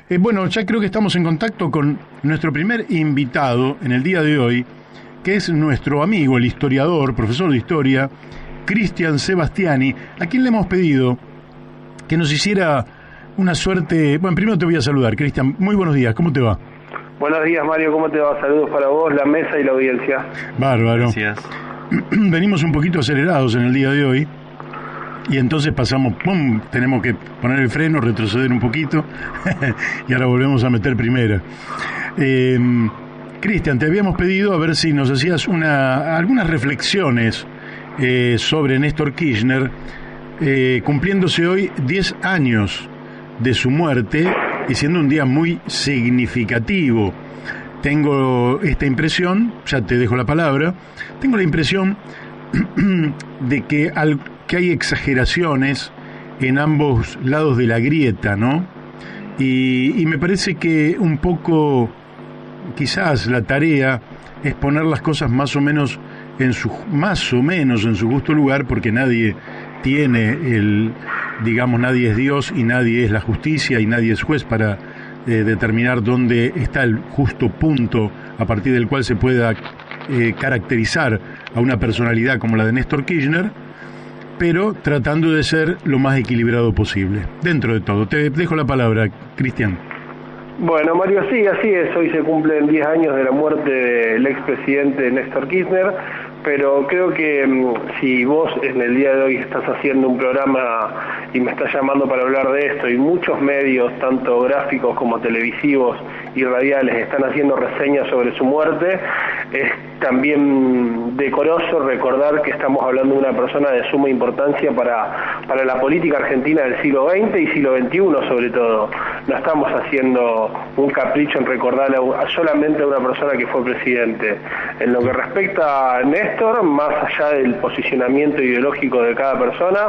Bueno, ya creo que estamos en contacto con nuestro primer invitado en el día de hoy, que es nuestro amigo, el historiador, profesor de historia, Cristian Sebastiani, a quien le hemos pedido que nos hiciera una suerte... Bueno, primero te voy a saludar, Cristian. Muy buenos días, ¿cómo te va? Buenos días, Mario, ¿cómo te va? Saludos para vos, la mesa y la audiencia. Bárbaro. Gracias. Venimos un poquito acelerados en el día de hoy y entonces pasamos, ¡pum!, tenemos que poner el freno, retroceder un poquito y ahora volvemos a meter primera. Cristian, te habíamos pedido a ver si nos hacías algunas reflexiones sobre Néstor Kirchner, cumpliéndose hoy 10 años de su muerte y siendo un día muy significativo. Tengo esta impresión, ya te dejo la palabra, tengo la impresión de que hay exageraciones en ambos lados de la grieta, ¿no? Y me parece que un poco, quizás la tarea es poner las cosas más o menos en su justo lugar, porque nadie tiene nadie es Dios y nadie es la justicia y nadie es juez para determinar dónde está el justo punto a partir del cual se pueda caracterizar a una personalidad como la de Néstor Kirchner, pero tratando de ser lo más equilibrado posible, dentro de todo. Te dejo la palabra, Cristian. Bueno, Mario, sí, así es. Hoy se cumplen 10 años de la muerte del expresidente Néstor Kirchner, pero creo que si vos en el día de hoy estás haciendo un programa y me estás llamando para hablar de esto, y muchos medios, tanto gráficos como televisivos y radiales, están haciendo reseñas sobre su muerte, es también decoroso recordar que estamos hablando de una persona de suma importancia para la política argentina del siglo XX y siglo XXI sobre todo. No estamos haciendo un capricho en recordar solamente a una persona que fue presidente. En lo que respecta a Néstor, más allá del posicionamiento ideológico de cada persona,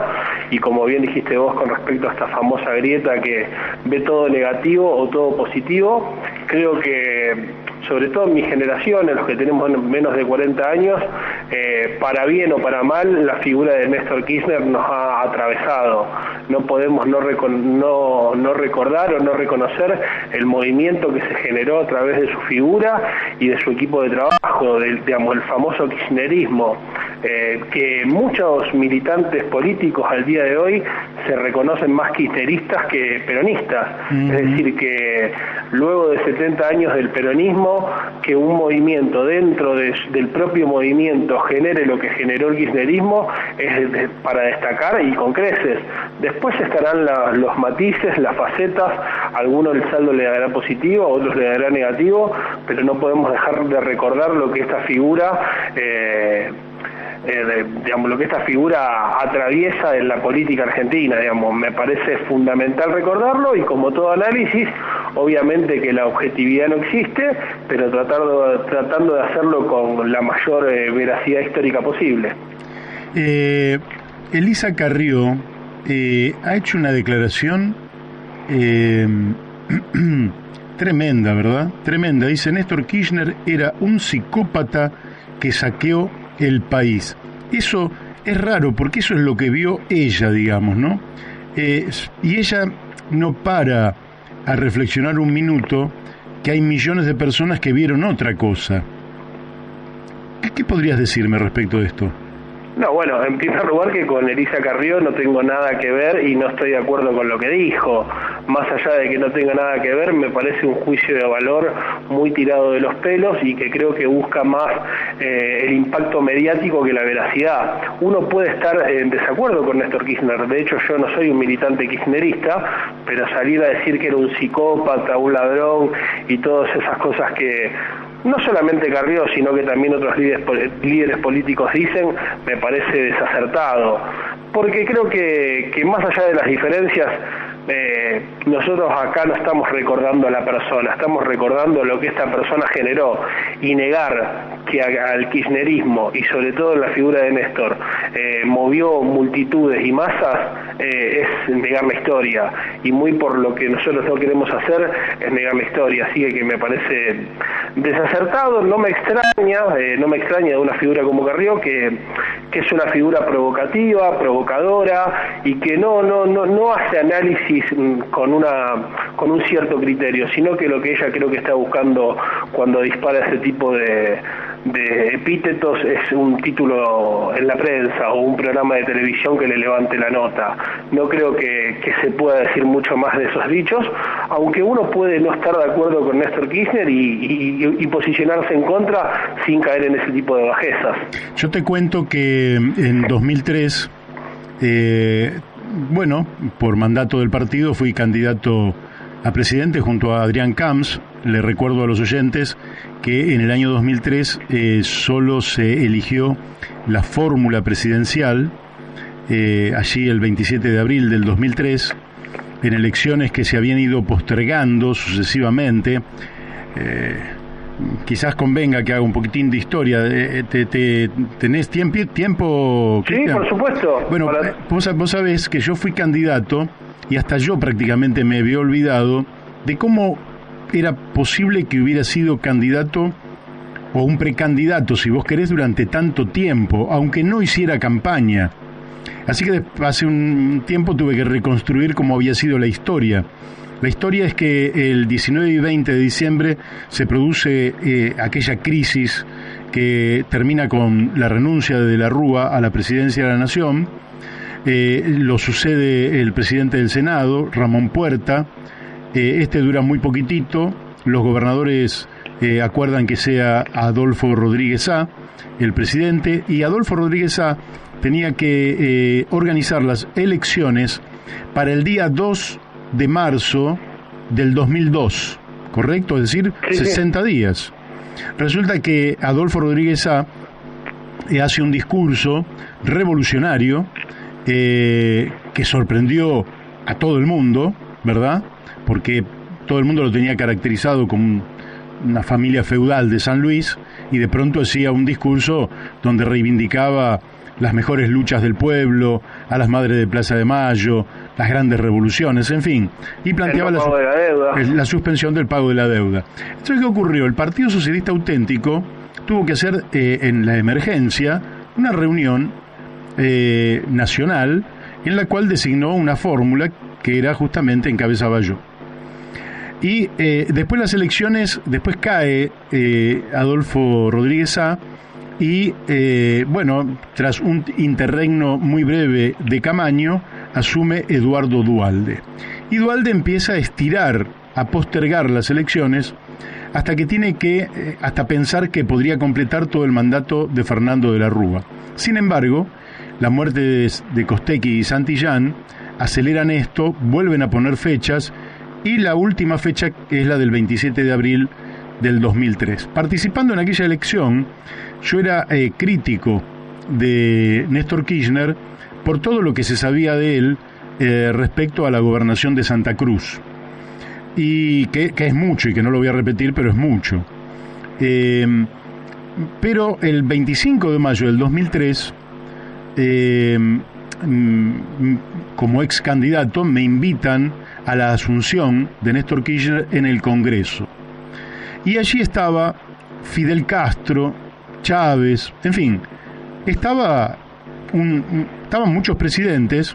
y como bien dijiste vos con respecto a esta famosa grieta que ve todo negativo o todo positivo, creo que sobre todo en mi generación, en los que tenemos menos de 40 años, para bien o para mal, la figura de Néstor Kirchner nos ha atravesado. No podemos no recordar o no reconocer el movimiento que se generó a través de su figura y de su equipo de trabajo, el famoso kirchnerismo, que muchos militantes políticos al día de hoy se reconocen más kirchneristas que peronistas. Es decir, que luego de 70 años del peronismo, que un movimiento dentro del propio movimiento genere lo que generó el kirchnerismo es para destacar y con creces. Después estarán los matices, las facetas, algunos el saldo le dará positivo, otros le dará negativo, pero no podemos dejar de recordar lo que esta figura lo que esta figura atraviesa en la política argentina. Me parece fundamental recordarlo, y como todo análisis, obviamente que la objetividad no existe, pero tratando de hacerlo con la mayor veracidad histórica posible. Elisa Carrió ha hecho una declaración tremenda, ¿verdad? Tremenda. Dice: Néstor Kirchner era un psicópata que saqueó el país. Eso es raro, porque eso es lo que vio ella, digamos, ¿no? Y ella no para a reflexionar un minuto que hay millones de personas que vieron otra cosa. ¿Qué podrías decirme respecto de esto? No, bueno, en primer lugar que con Elisa Carrió no tengo nada que ver y no estoy de acuerdo con lo que dijo. Más allá de que no tenga nada que ver, me parece un juicio de valor muy tirado de los pelos y que creo que busca más el impacto mediático que la veracidad. Uno puede estar en desacuerdo con Néstor Kirchner, de hecho yo no soy un militante kirchnerista, pero salir a decir que era un psicópata, un ladrón y todas esas cosas que no solamente Carrió, sino que también otros líderes políticos dicen, me parece desacertado, porque creo que más allá de las diferencias, nosotros acá no estamos recordando a la persona, estamos recordando lo que esta persona generó, y negar que al kirchnerismo, y sobre todo en la figura de Néstor, movió multitudes y masas, es negar la historia, y muy por lo que nosotros no queremos hacer es negar la historia, así que me parece desacertado. No me extraña de una figura como Carrió, que es una figura provocativa, provocadora, y que no hace análisis con un cierto criterio, sino que lo que ella creo que está buscando cuando dispara ese tipo de epítetos es un título en la prensa o un programa de televisión que le levante la nota. No creo que se pueda decir mucho más de esos dichos, aunque uno puede no estar de acuerdo con Néstor Kirchner y posicionarse en contra sin caer en ese tipo de bajezas. Yo te cuento que en 2003, por mandato del partido fui candidato a presidente junto a Adrián Camps. Le recuerdo a los oyentes que en el año 2003 solo se eligió la fórmula presidencial, allí el 27 de abril del 2003, en elecciones que se habían ido postergando sucesivamente. Quizás convenga que haga un poquitín de historia. ¿Tenés tiempo? Sí, Cristian? Por supuesto. Bueno, vos sabés que yo fui candidato y hasta yo prácticamente me había olvidado de cómo era posible que hubiera sido candidato o un precandidato, si vos querés, durante tanto tiempo, aunque no hiciera campaña. Así que hace un tiempo tuve que reconstruir cómo había sido la historia. La historia es que el 19 y 20 de diciembre se produce aquella crisis que termina con la renuncia de la Rúa a la presidencia de la Nación. Lo sucede el presidente del Senado, Ramón Puerta. Este dura muy poquitito. Los gobernadores acuerdan que sea Adolfo Rodríguez Sá el presidente, y Adolfo Rodríguez Sá tenía que organizar las elecciones para el día 2 de marzo del 2002, ¿correcto? Es decir, sí, 60 días. Resulta que Adolfo Rodríguez Sá hace un discurso revolucionario que sorprendió a todo el mundo, ¿verdad? Porque todo el mundo lo tenía caracterizado como una familia feudal de San Luis, y de pronto hacía un discurso donde reivindicaba las mejores luchas del pueblo, a las madres de Plaza de Mayo, las grandes revoluciones, en fin, y planteaba la suspensión del pago de la deuda. Entonces, ¿qué ocurrió? El Partido Socialista Auténtico tuvo que hacer en la emergencia una reunión nacional en la cual designó una fórmula que era justamente encabezaba yo. Y después las elecciones, después cae Adolfo Rodríguez Sá y, tras un interregno muy breve de Camaño, asume Eduardo Duhalde. Y Duhalde empieza a estirar, a postergar las elecciones hasta que hasta pensar que podría completar todo el mandato de Fernando de la Rúa. Sin embargo, la muerte de Costecchi y Santillán aceleran esto, vuelven a poner fechas, y la última fecha es la del 27 de abril del 2003. Participando en aquella elección, yo era crítico de Néstor Kirchner por todo lo que se sabía de él respecto a la gobernación de Santa Cruz. Y que es mucho, y que no lo voy a repetir, pero es mucho. Pero el 25 de mayo del 2003, como ex candidato, me invitan a la asunción de Néstor Kirchner en el Congreso. Y allí estaba Fidel Castro, Chávez, en fin, estaban muchos presidentes,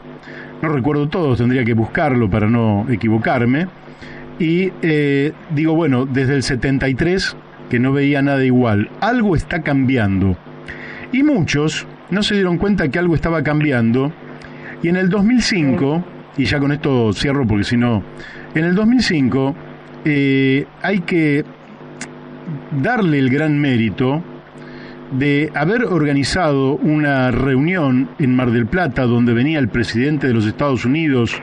no recuerdo todos, tendría que buscarlo para no equivocarme, y digo, bueno, desde el 73 que no veía nada igual, algo está cambiando. Y muchos no se dieron cuenta que algo estaba cambiando, y en el 2005, y ya con esto cierro porque si no, en el 2005 hay que darle el gran mérito de haber organizado una reunión en Mar del Plata donde venía el presidente de los Estados Unidos,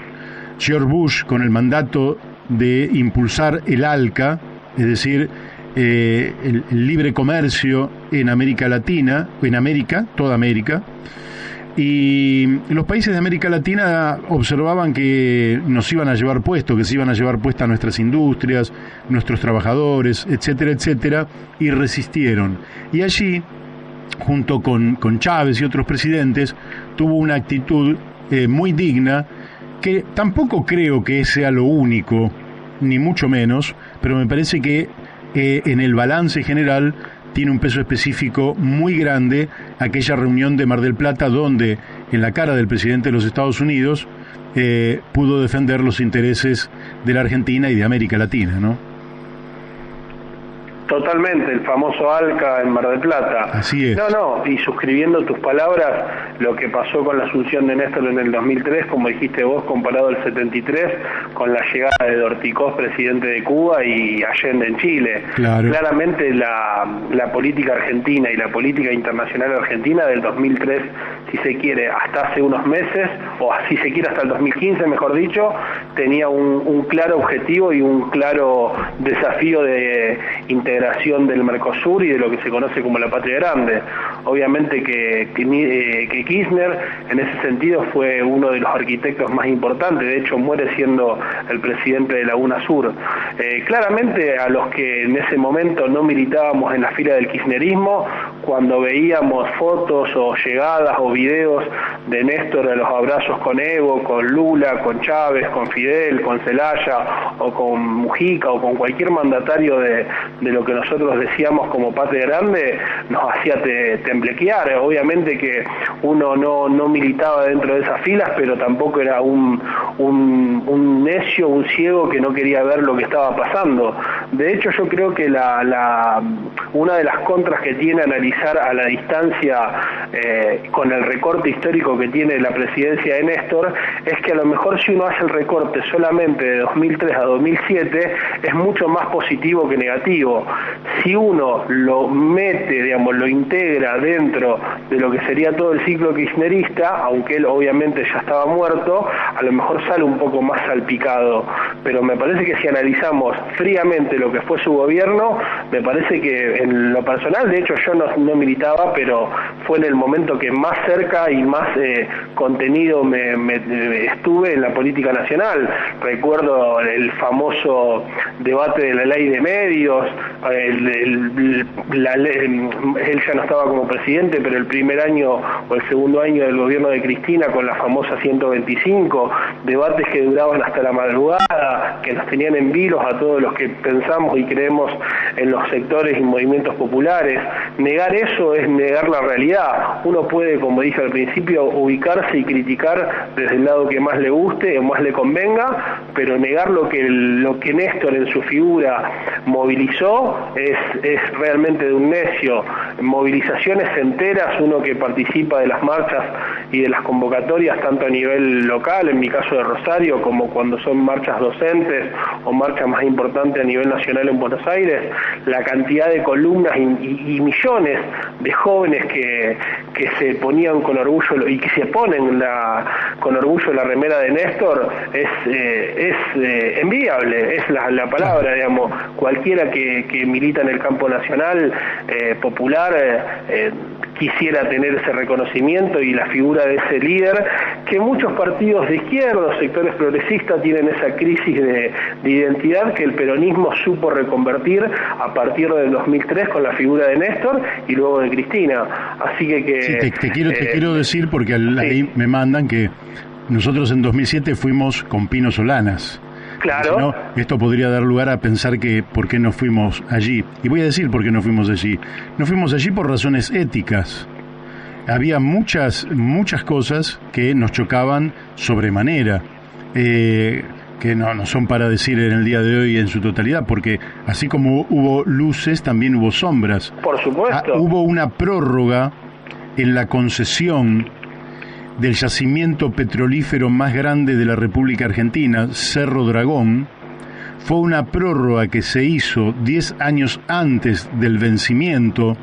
George Bush, con el mandato de impulsar el ALCA, es decir, el libre comercio en América Latina, en América, toda América. Y los países de América Latina observaban que nos iban a llevar puesto, que se iban a llevar puestas nuestras industrias, nuestros trabajadores, etcétera, etcétera, y resistieron. Y allí, junto con Chávez y otros presidentes, tuvo una actitud muy digna, que tampoco creo que sea lo único, ni mucho menos, pero me parece que en el balance general tiene un peso específico muy grande aquella reunión de Mar del Plata donde, en la cara del presidente de los Estados Unidos, pudo defender los intereses de la Argentina y de América Latina, ¿no? Totalmente, el famoso ALCA en Mar del Plata. Así es. No, y suscribiendo tus palabras, lo que pasó con la asunción de Néstor en el 2003, como dijiste vos, comparado al 73, con la llegada de Dorticós, presidente de Cuba, y Allende en Chile. Claro. Claramente la política argentina y la política internacional argentina del 2003, si se quiere, hasta hace unos meses, o si se quiere hasta el 2015, mejor dicho, tenía un claro objetivo y un claro desafío de integración del Mercosur y de lo que se conoce como la Patria Grande. Obviamente que Kirchner en ese sentido fue uno de los arquitectos más importantes, de hecho muere siendo el presidente de la UNASUR. Claramente a los que en ese momento no militábamos en la fila del kirchnerismo, cuando veíamos fotos o llegadas o videos de Néstor a los abrazos con Evo, con Lula, con Chávez, con Fidel, con Zelaya o con Mujica o con cualquier mandatario de lo que nosotros decíamos como Patria Grande, nos hacía temblequear. Obviamente que uno no militaba dentro de esas filas, pero tampoco era un necio, un ciego que no quería ver lo que estaba pasando. De hecho, yo creo que una de las contras que tiene analizar a la distancia con el recorte histórico que tiene la presidencia de Néstor, es que a lo mejor si uno hace el recorte solamente de 2003 a 2007, es mucho más positivo que negativo. Si uno lo mete, digamos, lo integra dentro de lo que sería todo el ciclo kirchnerista, aunque él obviamente ya estaba muerto, a lo mejor sale un poco más salpicado. Pero me parece que si analizamos fríamente lo que fue su gobierno, me parece que en lo personal, de hecho yo no militaba, pero fue en el momento que más cerca y más contenido estuve en la política nacional. Recuerdo el famoso debate de la ley de medios, él ya no estaba como presidente, pero el primer año o el segundo año del gobierno de Cristina con la famosa 125, debates que duraban hasta la madrugada, que nos tenían en vilos a todos los que pensamos y creemos en los sectores y movimientos populares. Negar eso es negar la realidad. Uno puede, como dije al principio, ubicarse y criticar desde el lado que más le guste o más le convenga, pero negar lo que Néstor en su figura movilizó es realmente de un necio. Movilizaciones enteras, uno que participa de las marchas y de las convocatorias tanto a nivel local, en mi caso de Rosario, como cuando son marchas docentes o marchas más importantes a nivel nacional en Buenos Aires, la cantidad de columnas y millones de jóvenes que se ponían con orgullo y que se ponen con orgullo la remera de Néstor es envidiable, es la palabra, digamos. Cualquiera que milita en el campo nacional popular quisiera tener ese reconocimiento y la figura de ese líder, que muchos partidos de izquierda, sectores progresistas, tienen esa crisis de identidad que el peronismo supo reconvertir a partir del 2003 con la figura de Néstor y luego de Cristina. Así que sí, te quiero decir, porque ahí me mandan que nosotros en 2007 fuimos con Pino Solanas. Claro. Si no, esto podría dar lugar a pensar que por qué no fuimos allí. Y voy a decir por qué no fuimos allí. No fuimos allí por razones éticas. Había muchas cosas que nos chocaban sobremanera, que no son para decir en el día de hoy en su totalidad, porque así como hubo luces, también hubo sombras. Por supuesto. Hubo una prórroga en la concesión del yacimiento petrolífero más grande de la República Argentina, Cerro Dragón. Fue una prórroga que se hizo 10 años antes del vencimiento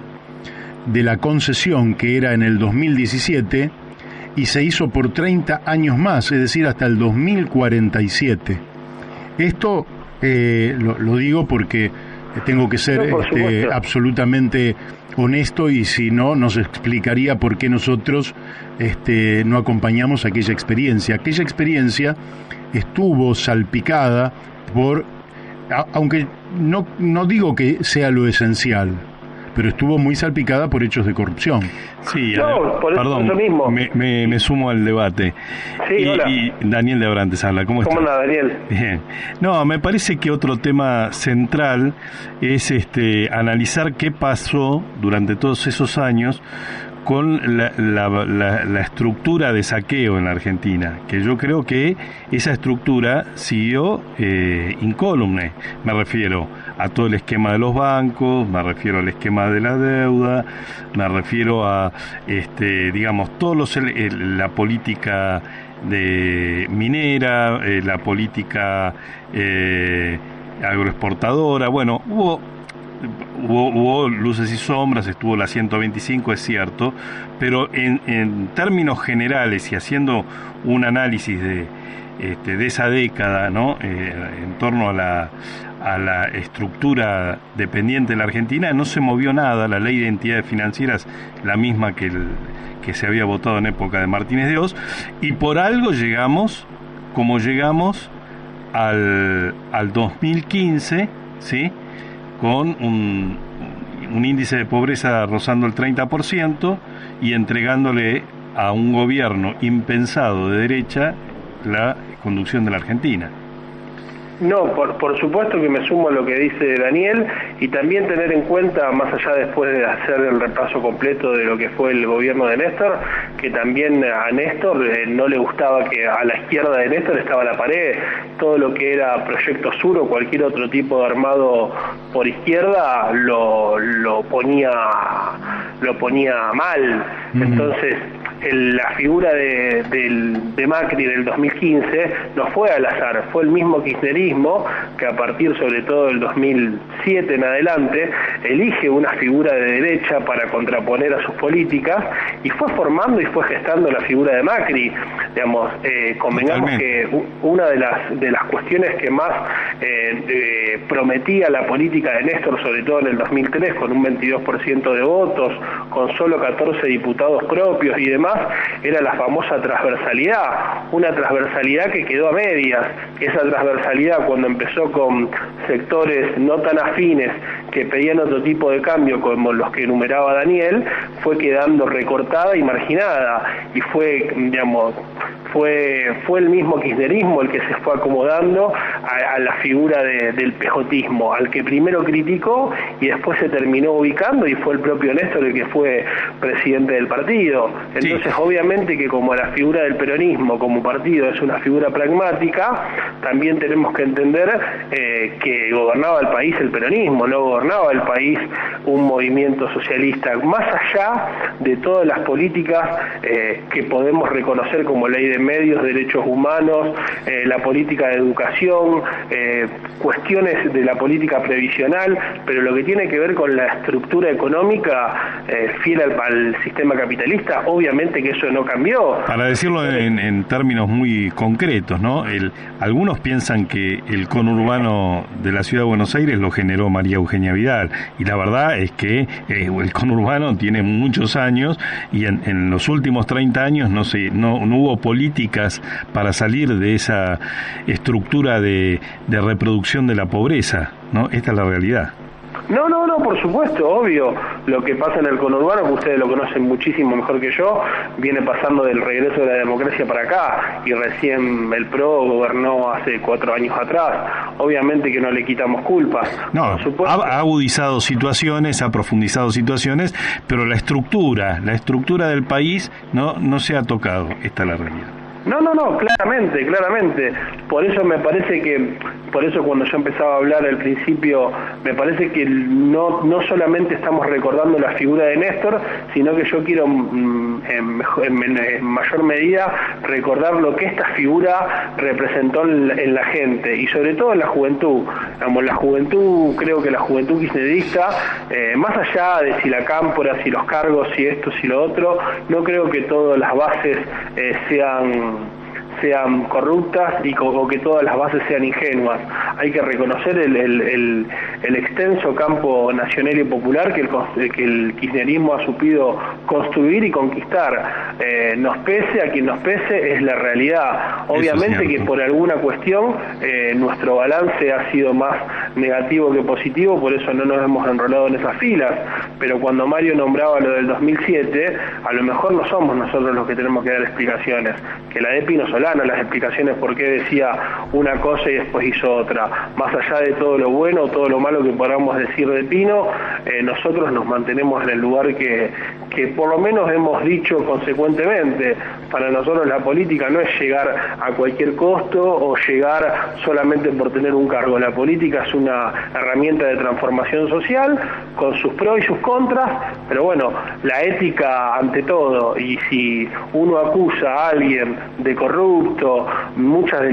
de la concesión, que era en el 2017, y se hizo por 30 años más, es decir, hasta el 2047. Esto lo digo porque tengo que ser absolutamente honesto, y si no, nos explicaría por qué nosotros no acompañamos aquella experiencia. Aquella experiencia estuvo salpicada por, aunque no digo que sea lo esencial, pero estuvo muy salpicada por hechos de corrupción. Sí, No, por eso mismo. Me sumo al debate. Sí, hola. Y Daniel de Abrantes habla. ¿Cómo estás? ¿Cómo anda, Daniel? Bien. No, me parece que otro tema central es analizar qué pasó durante todos esos años con la estructura de saqueo en la Argentina, que yo creo que esa estructura siguió incólume. Me refiero a todo el esquema de los bancos, me refiero al esquema de la deuda, me refiero a, digamos, la política de minera, la política agroexportadora. Bueno, hubo luces y sombras, estuvo la 125, es cierto, pero en términos generales y haciendo un análisis de esa década, ¿no? En torno a la estructura dependiente de la Argentina, no se movió nada. La ley de entidades financieras, la misma que se había votado en época de Martínez de Hoz, y por algo llegamos como llegamos al 2015, ¿sí?, con un índice de pobreza rozando el 30% y entregándole a un gobierno impensado de derecha la conducción de la Argentina. No, por supuesto que me sumo a lo que dice Daniel, y también tener en cuenta, más allá después de hacer el repaso completo de lo que fue el gobierno de Néstor, que también a Néstor no le gustaba que a la izquierda de Néstor estaba la pared. Todo lo que era Proyecto Sur o cualquier otro tipo de armado por izquierda lo ponía mal. Entonces la figura de Macri del 2015 no fue al azar, fue el mismo kirchnerismo que a partir sobre todo del 2007 en adelante elige una figura de derecha para contraponer a sus políticas, y fue formando y fue gestando la figura de Macri. Digamos, convengamos que una de las cuestiones que más prometía la política de Néstor, sobre todo en el 2003, con un 22% de votos, con solo 14 diputados propios y demás, era la famosa transversalidad, una transversalidad que quedó a medias. Esa transversalidad, cuando empezó con sectores no tan afines que pedían otro tipo de cambio, como los que enumeraba Daniel, fue quedando recortada y marginada, y fue el mismo kirchnerismo el que se fue acomodando a la figura del pejotismo, al que primero criticó y después se terminó ubicando, y fue el propio Néstor el que fue presidente del partido. Entonces, obviamente que como la figura del peronismo como partido es una figura pragmática, también tenemos que entender que gobernaba el país el peronismo, no gobernaba el país un movimiento socialista, más allá de todas las políticas que podemos reconocer como ley de medios, derechos humanos, la política de educación, cuestiones de la política previsional, pero lo que tiene que ver con la estructura económica fiel al sistema capitalista, obviamente que eso no cambió. Para decirlo en términos muy concretos, ¿no? Algunos piensan que el conurbano de la ciudad de Buenos Aires lo generó María Eugenia Vidal, y la verdad es que el conurbano tiene muchos años, y en los últimos 30 años no hubo políticas para salir de esa estructura de reproducción de la pobreza, ¿no? Esta es la realidad. No, por supuesto, obvio. Lo que pasa en el conurbano, que ustedes lo conocen muchísimo mejor que yo, viene pasando del regreso de la democracia para acá, y recién el PRO gobernó hace 4 años atrás. Obviamente que no le quitamos culpas. No, ha agudizado situaciones, ha profundizado situaciones, pero la estructura del país no se ha tocado. Esta es la realidad. No, claramente. Por eso me parece que, cuando yo empezaba a hablar al principio, me parece que no solamente estamos recordando la figura de Néstor, sino que yo quiero en mayor medida recordar lo que esta figura representó en la gente, y sobre todo en la juventud. La juventud, creo que la juventud kirchnerista, más allá de si la cámpora, si los cargos, si esto, si lo otro, no creo que todas las bases sean corruptas o que todas las bases sean ingenuas. Hay que reconocer el extenso campo nacional y popular que el kirchnerismo ha supido construir y conquistar. Nos pese a quien nos pese, es la realidad. Obviamente que por alguna cuestión nuestro balance ha sido más negativo que positivo, por eso no nos hemos enrolado en esas filas, pero cuando Mario nombraba lo del 2007, a lo mejor no somos nosotros los que tenemos que dar explicaciones, que la dé Pino Solano las explicaciones por qué decía una cosa y después hizo otra. Más allá de todo lo bueno o todo lo malo que podamos decir de Pino, nosotros nos mantenemos en el lugar que por lo menos hemos dicho consecuentemente. Para nosotros la política no es llegar a cualquier costo o llegar solamente por tener un cargo. La política es una herramienta de transformación social con sus pros y sus contras, pero bueno, la ética ante todo, y si uno acusa a alguien de corrupto, muchas de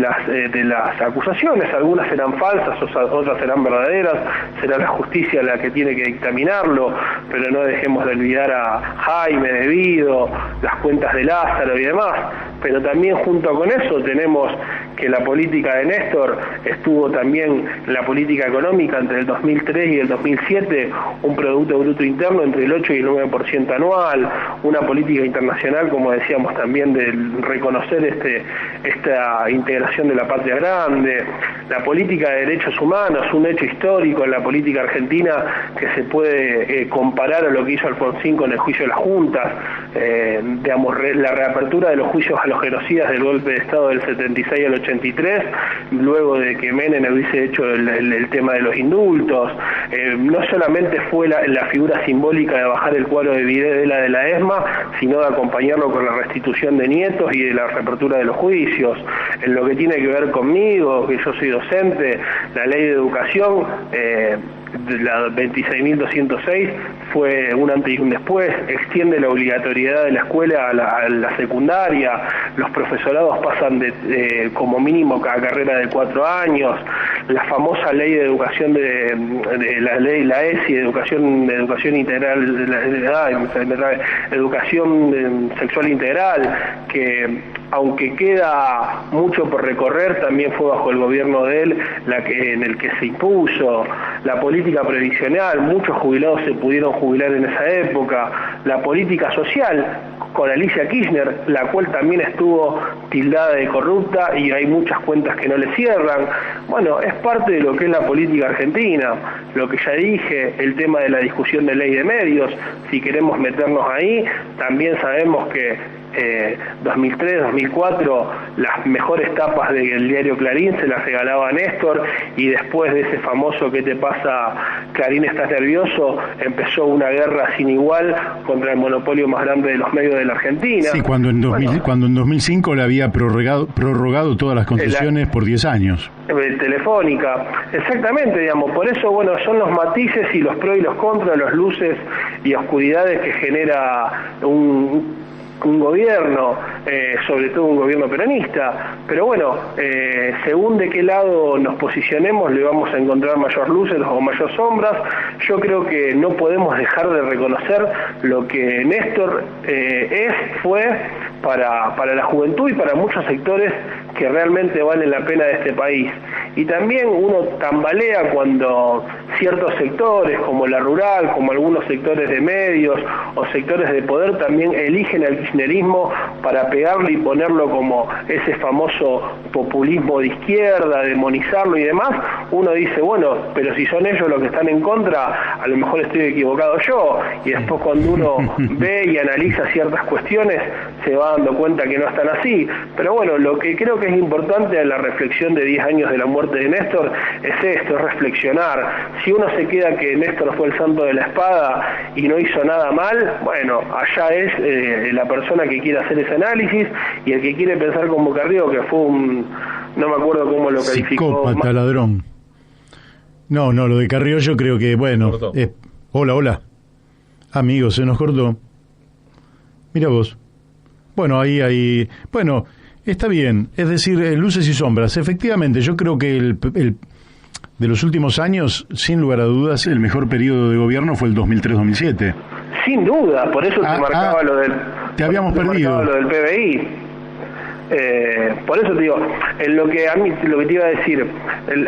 las acusaciones, algunas serán falsas, otras serán verdaderas, será la justicia la que tiene que dictaminarlo, pero no dejemos de olvidar a Jaime, de Vido, las cuentas de Lázaro y demás. Pero también junto con eso tenemos que la política de Néstor estuvo también, la política económica entre el 2003 y el 2007, un Producto Bruto Interno entre el 8 y el 9% anual, una política internacional, como decíamos también, de reconocer esta integración de la patria grande, la política de derechos humanos, un hecho histórico en la política argentina que se puede comparar a lo que hizo Alfonsín con el juicio de las juntas, digamos, la reapertura de los juicios a los genocidas del golpe de Estado del 76 al 83, luego de que Menem hubiese hecho el tema de los indultos. No solamente fue la figura simbólica de bajar el cuadro de Videla de la ESMA, sino de acompañarlo con la restitución de nietos y de la reapertura de los juicios. En lo que tiene que ver conmigo, que yo soy docente, la ley de educación, la 26.206 fue un antes y un después, extiende la obligatoriedad de la escuela a la secundaria, los profesorados pasan como mínimo cada carrera de 4 años, la famosa ley de educación de la ESI, educación integral, educación sexual integral, que aunque queda mucho por recorrer, también fue bajo el gobierno de él en el que se impuso. La política previsional, muchos jubilados se pudieron jubilar en esa época. La política social, con Alicia Kirchner, la cual también estuvo tildada de corrupta y hay muchas cuentas que no le cierran. Bueno, es parte de lo que es la política argentina. Lo que ya dije, el tema de la discusión de ley de medios, si queremos meternos ahí, también sabemos que 2003, 2004, las mejores tapas del diario Clarín se las regalaba a Néstor, y después de ese famoso ¿qué te pasa, Clarín estás nervioso?, empezó una guerra sin igual contra el monopolio más grande de los medios de la Argentina. Sí, cuando en 2005 le había prorrogado todas las concesiones por 10 años. Telefónica, exactamente, digamos, por eso, bueno, son los matices y los pros y los contras, los luces y oscuridades que genera un gobierno, sobre todo un gobierno peronista, pero bueno, según de qué lado nos posicionemos le vamos a encontrar mayor luces o mayor sombras. Yo creo que no podemos dejar de reconocer lo que Néstor fue para la juventud y para muchos sectores que realmente valen la pena de este país. Y también uno tambalea cuando ciertos sectores, como la rural, como algunos sectores de medios o sectores de poder, también eligen al kirchnerismo para pegarle y ponerlo como ese famoso populismo de izquierda, demonizarlo y demás. Uno dice, bueno, pero si son ellos los que están en contra, a lo mejor estoy equivocado yo. Y después cuando uno ve y analiza ciertas cuestiones, se va dando cuenta que no están así. Pero bueno, lo que creo que es importante a la reflexión de 10 años de la muerte de Néstor es esto, es reflexionar. Si uno se queda que Néstor fue el santo de la espada y no hizo nada mal, bueno, allá es la persona que quiere hacer ese análisis, y el que quiere pensar como Carrió, que fue no me acuerdo cómo lo calificó. Psicópata, ladrón. No, lo de Carrió yo creo que, bueno, hola. Amigo, se nos cortó. Mira vos. Bueno, ahí, bueno, está bien, es decir, luces y sombras. Efectivamente, yo creo que el de los últimos años, sin lugar a dudas, el mejor periodo de gobierno fue el 2003-2007. Sin duda, por eso te marcaba lo del... Te habíamos perdido. Lo del PBI. Por eso te digo, en lo que te iba a decir,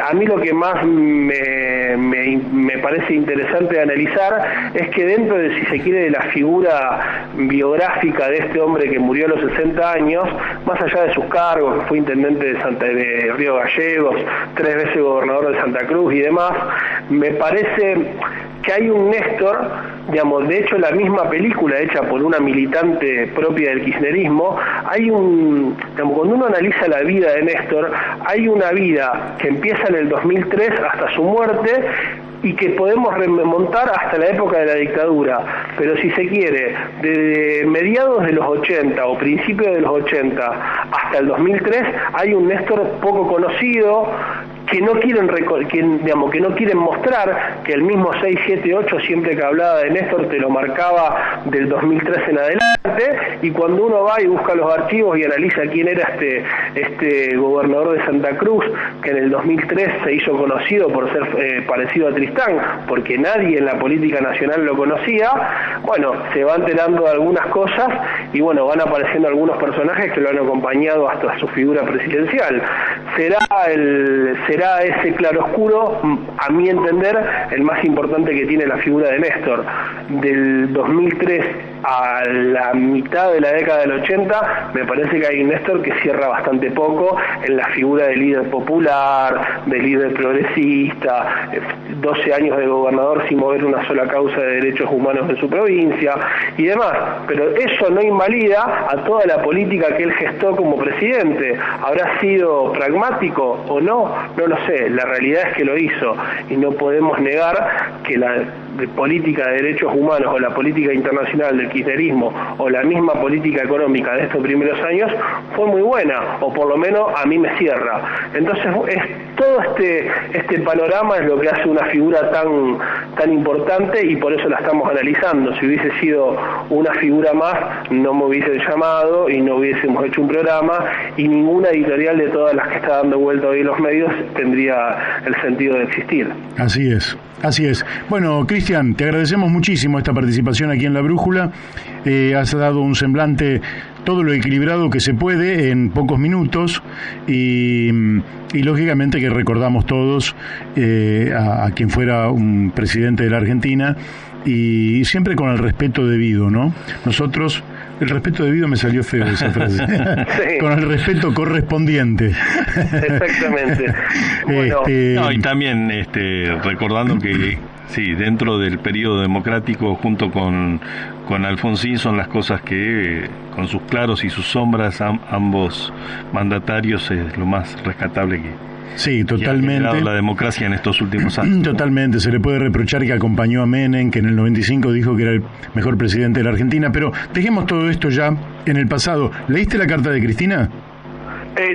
a mí lo que más me parece interesante de analizar es que dentro de, si se quiere, de la figura biográfica de este hombre que murió a los 60 años, más allá de sus cargos, que fue intendente de Río Gallegos, 3 veces gobernador de Santa Cruz y demás, me parece que hay un Néstor, digamos, de hecho la misma película hecha por una militante propia del kirchnerismo, digamos, cuando uno analiza la vida de Néstor, hay una vida que empieza en el 2003 hasta su muerte y que podemos remontar hasta la época de la dictadura, pero si se quiere, desde mediados de los 80 o principios de los 80 hasta el 2003, hay un Néstor poco conocido, que no quieren mostrar, que el mismo 678 siempre que hablaba de Néstor te lo marcaba del 2003 en adelante, y cuando uno va y busca los archivos y analiza quién era este gobernador de Santa Cruz, que en el 2003 se hizo conocido por ser parecido a Tristán, porque nadie en la política nacional lo conocía, bueno, se va enterando de algunas cosas y bueno, van apareciendo algunos personajes que lo han acompañado hasta su figura presidencial. Será ese claroscuro, a mi entender, el más importante que tiene la figura de Néstor. Del 2003 a la mitad de la década del 80, me parece que hay un Néstor que cierra bastante poco en la figura de líder popular, de líder progresista, 12 años de gobernador sin mover una sola causa de derechos humanos en su provincia y demás. Pero eso no invalida a toda la política que él gestó como presidente. ¿Habrá sido pragmático o no? No lo sé. La realidad es que lo hizo y no podemos negar que la política de derechos humanos o la política internacional del kirchnerismo o la misma política económica de estos primeros años fue muy buena, o por lo menos a mí me cierra. Entonces todo este panorama es lo que hace una figura tan importante y por eso la estamos analizando. Si hubiese sido una figura más, no me hubiesen llamado y no hubiésemos hecho un programa, y ninguna editorial de todas las que está dando vuelta hoy en los medios tendría el sentido de existir. Así es. Así es. Bueno, Cristian, te agradecemos muchísimo esta participación aquí en La Brújula. Has dado un semblante todo lo equilibrado que se puede en pocos minutos y lógicamente que recordamos todos a quien fuera un presidente de la Argentina y siempre con el respeto debido, ¿no? Nosotros, el respeto debido me salió feo esa frase. Sí. Con el respeto correspondiente. Exactamente. Bueno. Y también recordando que sí, dentro del periodo democrático, junto con Alfonsín, son las cosas que, con sus claros y sus sombras, ambos mandatarios, es lo más rescatable que... Sí, totalmente. Ha la democracia en estos últimos años. Totalmente. Se le puede reprochar que acompañó a Menem, que en el 95 dijo que era el mejor presidente de la Argentina, pero dejemos todo esto ya en el pasado. ¿Leíste la carta de Cristina?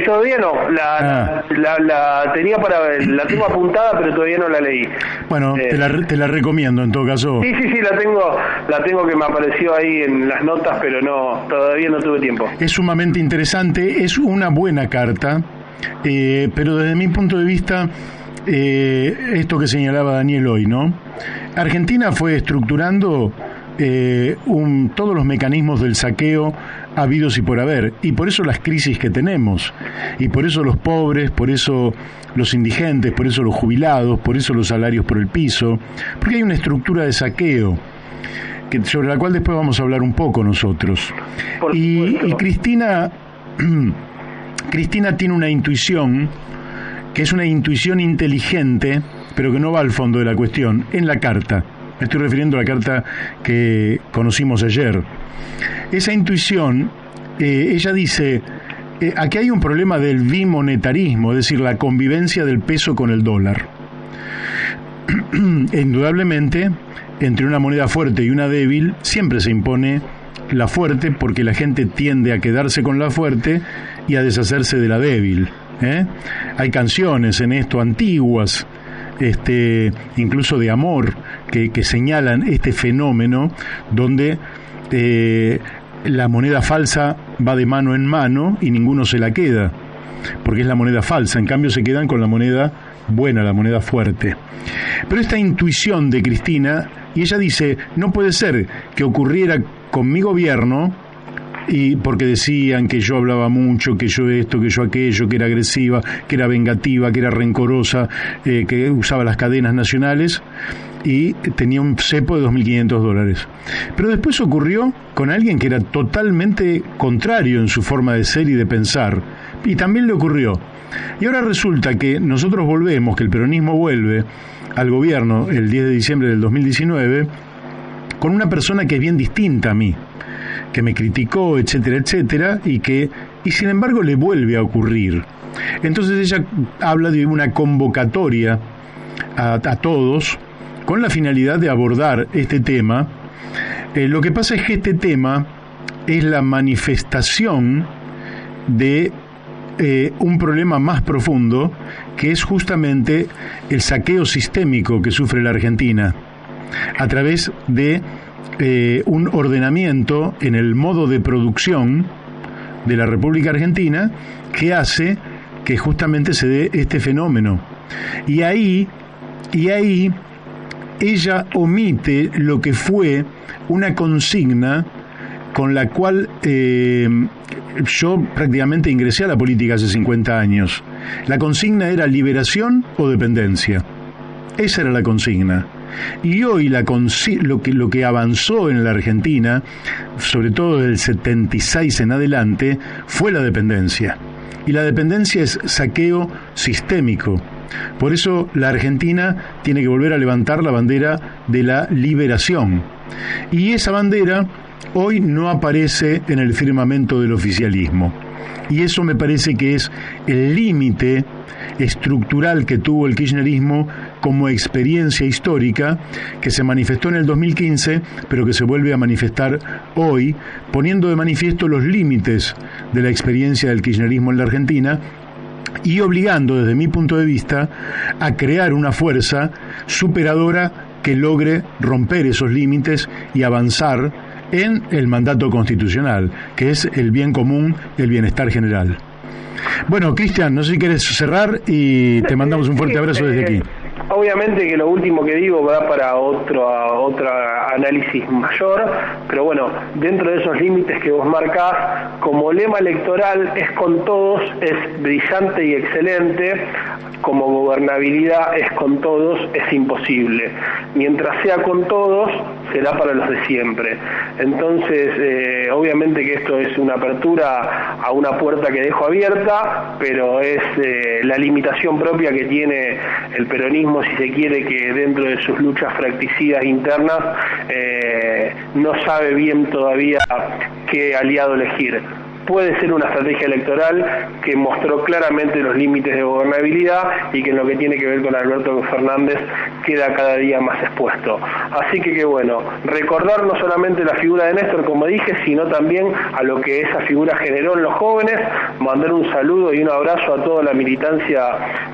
Todavía no. La tengo apuntada, pero todavía no la leí. Bueno, te la recomiendo en todo caso. Sí, la tengo que me apareció ahí en las notas, pero todavía no tuve tiempo. Es sumamente interesante, es una buena carta. Pero desde mi punto de vista, esto que señalaba Daniel hoy, ¿no? Argentina fue estructurando todos los mecanismos del saqueo habidos y por haber, y por eso las crisis que tenemos, y por eso los pobres, por eso los indigentes, por eso los jubilados, por eso los salarios por el piso, porque hay una estructura de saqueo sobre la cual después vamos a hablar un poco nosotros. Y Cristina tiene una intuición, que es una intuición inteligente, pero que no va al fondo de la cuestión, en la carta. Me estoy refiriendo a la carta que conocimos ayer. Esa intuición, ella dice, aquí hay un problema del bimonetarismo, es decir, la convivencia del peso con el dólar. Indudablemente, entre una moneda fuerte y una débil, siempre se impone la fuerte, porque la gente tiende a quedarse con la fuerte y a deshacerse de la débil. Hay canciones en esto antiguas, incluso de amor, que señalan este fenómeno donde la moneda falsa va de mano en mano y ninguno se la queda, porque es la moneda falsa. En cambio se quedan con la moneda buena, la moneda fuerte. Pero esta intuición de Cristina, y ella dice, no puede ser que ocurriera con mi gobierno y porque decían que yo hablaba mucho, que yo esto, que yo aquello, que era agresiva, que era vengativa, que era rencorosa, que usaba las cadenas nacionales, y tenía un cepo de $2.500. Pero después ocurrió con alguien que era totalmente contrario en su forma de ser y de pensar, y también le ocurrió. Y ahora resulta que nosotros volvemos, que el peronismo vuelve al gobierno el 10 de diciembre del 2019, con una persona que es bien distinta a mí, que me criticó, etcétera, etcétera, y sin embargo le vuelve a ocurrir. Entonces ella habla de una convocatoria a todos, con la finalidad de abordar este tema. Lo que pasa es que este tema es la manifestación de un problema más profundo, que es justamente el saqueo sistémico que sufre la Argentina a través de un ordenamiento en el modo de producción de la República Argentina que hace que justamente se dé este fenómeno. Y ahí ella omite lo que fue una consigna con la cual yo prácticamente ingresé a la política hace 50 años. La consigna era liberación o dependencia. Esa era la consigna. Y hoy lo que avanzó en la Argentina, sobre todo desde el 76 en adelante, fue la dependencia. Y la dependencia es saqueo sistémico. Por eso la Argentina tiene que volver a levantar la bandera de la liberación. Y esa bandera hoy no aparece en el firmamento del oficialismo. Y eso me parece que es el límite estructural que tuvo el kirchnerismo como experiencia histórica, que se manifestó en el 2015, pero que se vuelve a manifestar hoy, poniendo de manifiesto los límites de la experiencia del kirchnerismo en la Argentina, y obligando, desde mi punto de vista, a crear una fuerza superadora que logre romper esos límites y avanzar en el mandato constitucional, que es el bien común, el bienestar general. Bueno, Cristian, no sé si quieres cerrar y te mandamos un fuerte abrazo desde aquí. Obviamente que lo último que digo va para otro análisis mayor, pero bueno, dentro de esos límites que vos marcás, como lema electoral es con todos, es brillante y excelente, como gobernabilidad es con todos, es imposible. Mientras sea con todos, será para los de siempre. Entonces, obviamente que esto es una apertura a una puerta que dejo abierta, pero es la limitación propia que tiene el peronismo, si se quiere, que dentro de sus luchas fracticidas internas no sabe bien todavía qué aliado elegir. Puede ser una estrategia electoral que mostró claramente los límites de gobernabilidad y que en lo que tiene que ver con Alberto Fernández queda cada día más expuesto. Así que bueno, recordar no solamente la figura de Néstor, como dije, sino también a lo que esa figura generó en los jóvenes, mandar un saludo y un abrazo a toda la militancia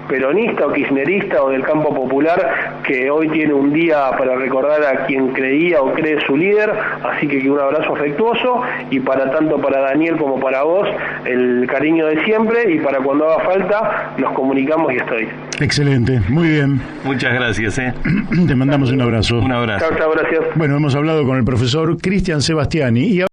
peronista o kirchnerista o del campo popular que hoy tiene un día para recordar a quien creía o cree su líder, así que un abrazo afectuoso, y tanto para Daniel como para vos, el cariño de siempre, y para cuando haga falta nos comunicamos y estoy. Excelente, muy bien. Muchas gracias. Te mandamos un abrazo. Un abrazo. Chao, gracias. Bueno, hemos hablado con el profesor Cristian Sebastiani y